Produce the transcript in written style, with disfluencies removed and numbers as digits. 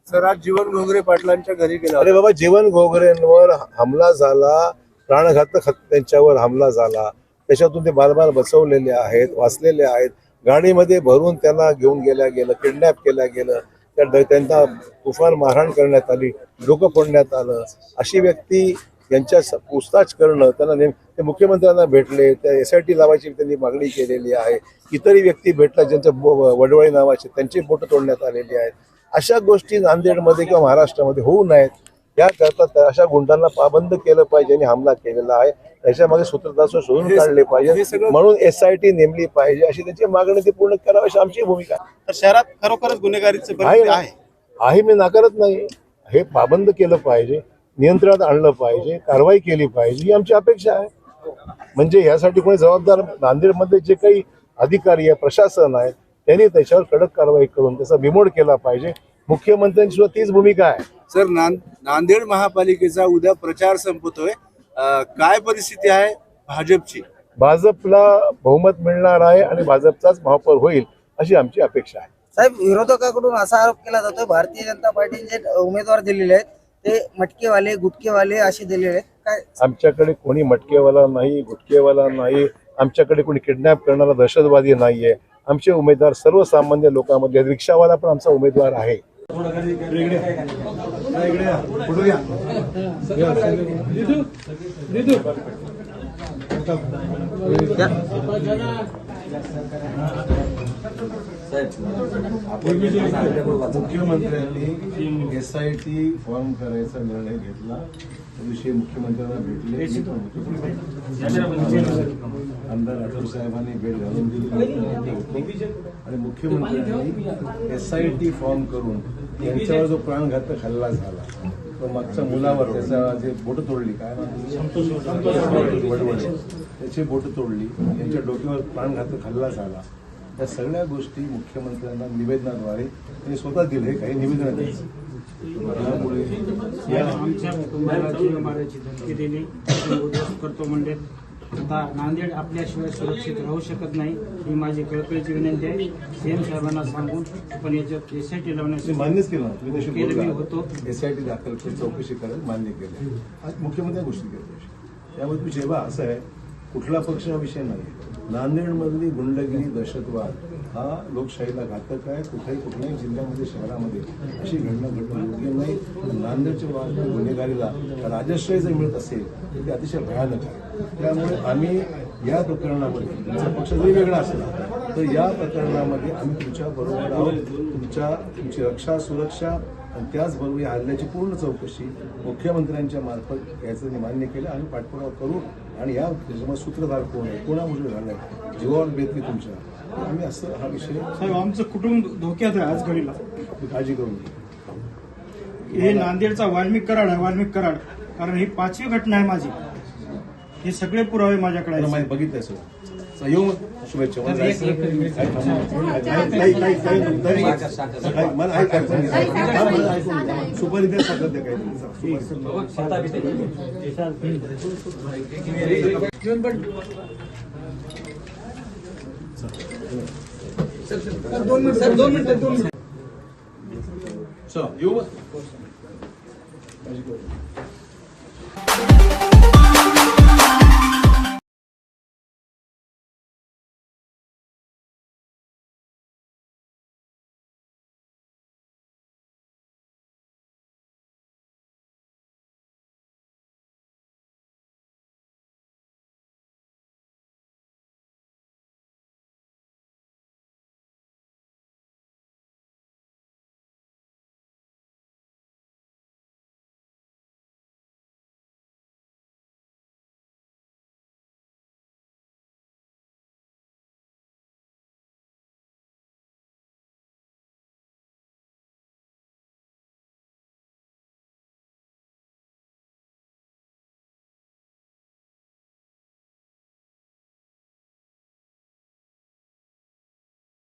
Sir आज जीवन घोगरे पाटलांच्या घरी गेला. अरे बाबा, जीवन घोगरेंवर हमला झाला, प्राणघातक त्यांच्यावर हमला झाला, त्याच्यातून ते बाल बसवलेले आहेत, वाचलेले आहेत. गाडीमध्ये भरून त्यांना घेऊन गेलं, किडनॅप केल्या गेलं, त्यांना तुफान मारहाण करण्यात आली, डोकं फोडण्यात आलं. अशी व्यक्ती यांच्या पूछताछ करणं, त्यांना ते मुख्यमंत्र्यांना भेटले, त्या SIT लावायची त्यांनी मागणी केलेली आहे. इतरही व्यक्ती भेटला ज्यांचं वडवळे नावाचे, त्यांची बोटं तोडण्यात आलेली आहेत. अशा गोष्टी नांदेडमध्ये किंवा महाराष्ट्रामध्ये होऊ नयेत याकरता अशा गुंडांना पाबंद केलं पाहिजे आणि हमला केलेला आहे. त्याच्यामध्ये सूत्रधार शोधून काढले पाहिजे, म्हणून SIT नेमली पाहिजे अशी त्यांची मागणी ती पूर्ण करावी अशी आमची भूमिका आहे. तर शहरात खरोखरच गुन्हेगारीची परिस्थिती आहे, मी नाकारत नाही. हे पाबंद केलं पाहिजे, नियंत्रणात आणलं पाहिजे, कारवाई केली पाहिजे ही आमची अपेक्षा आहे. म्हणजे यासाठी कोणी जबाबदार नांदेडमध्ये जे काही अधिकारी आहे, प्रशासन आहे, त्यांनी त्याच्यावर कडक कारवाई करून त्याचा बिमोड केला पाहिजे. मुख्यमंत्र्यांची सुद्धा तीच भूमिका आहे. सर नांदेड महापालिकेचा उद्या प्रचार संपतोय, काय परिस्थिती आहे भाजपची? भाजपला बहुमत मिळणार आहे आणि भाजपचाच महापौर होईल अशी आमची अपेक्षा आहे. साहेब, विरोधकाकडून असा आरोप केला जातोय भारतीय जनता पार्टीने जे उमेदवार दिलेले आहेत ते मटकेवाले, गुटकेवाले असे दिलेले आहेत. काय आमच्याकडे कोणी मटकेवाला नाही, गुटकेवाला नाही, आमच्याकडे कोणी किडनॅप करणारा दहशतवादी नाहीये. आमचे उमेदवार सर्वसामान्य लोकांमध्ये, रिक्षावाला पण आमचा उमेदवार आहे. मुख्यमंत्र्यांनी SIT फॉर्म करायचा निर्णय घेतला. त्याविषयी मुख्यमंत्र्यांना भेटले, आमदार राठोड साहेबांनी भेट घालून दिली आणि मुख्यमंत्र्यांनी SIT फॉर्म करून त्यांच्यावर जो प्राणघातक हल्ला झाला, तो मागच्या मुलावर त्याचा जे बोट तोडली, काय वडवळे, त्याची बोट तोडली, यांच्या डोक्यावर प्राणघातक हल्ला झाला. या सगळ्या गोष्टी मुख्यमंत्र्यांना निवेदनाद्वारे त्यांनी स्वतः दिले. काही निवेदन द्यायचं त्यामुळे आमच्या कुटुंबाची मारायची धमकी दिली करतो म्हणजे आता नांदेड आपल्याशिवाय सुरक्षित राहू शकत नाही ही माझी कळकळीची विनंती आहे. CM साहेबांना सांगून पण याच्यात SIT लावण्याची मान्यच केलं. तुम्ही तशी होतो SIT दाखल करून चौकशी करायला मान्य केलं. आज मुख्यमंत्री गोष्टी केल्या. त्यामुळे तुम्ही जेव्हा असं आहे, कुठला पक्ष हा विषय नाही. नांदेडमधली गुंडगिरी, दहशतवाद हा लोकशाहीला घातक आहे. कुठल्याही जिल्ह्यामध्ये, शहरामध्ये अशी घटना घडणं योग्य नाही. नांदेडच्या गुन्हेगारीला राजश्रय जर मिळत असेल तर ते अतिशय भयानक आहे. त्यामुळे आम्ही या प्रकरणामध्ये, तुमचा पक्ष जरी वेगळा असला तर या प्रकरणामध्ये आम्ही तुमच्या बरोबर आहोत. तुमची रक्षा, सुरक्षा आणि त्याचबरोबर या हल्ल्याची पूर्ण चौकशी मुख्यमंत्र्यांच्या मार्फत याचं मान्य केलं आणि पाठपुरावा करू. आणि या त्याच्यामध्ये सूत्रधार कोण आहे, कोणामुळे झालं आहे, जीवावर बेतली तुमच्या, आम्ही असं हा विषय. साहेब, आमचं कुटुंब धोक्यात आहे आज घडीला, काळजी करून घ्या. हे नांदेडचा वाल्मिक कराड आहे, वाल्मिक कराड, कारण ही 5वी घटना आहे माझी. हे सगळे पुरावे माझ्याकडे आहेत. माहिती बघितलंय सगळं. येऊ मग, शुभेच्छा. सुपारी द्या, साखर द्या, काही येऊ.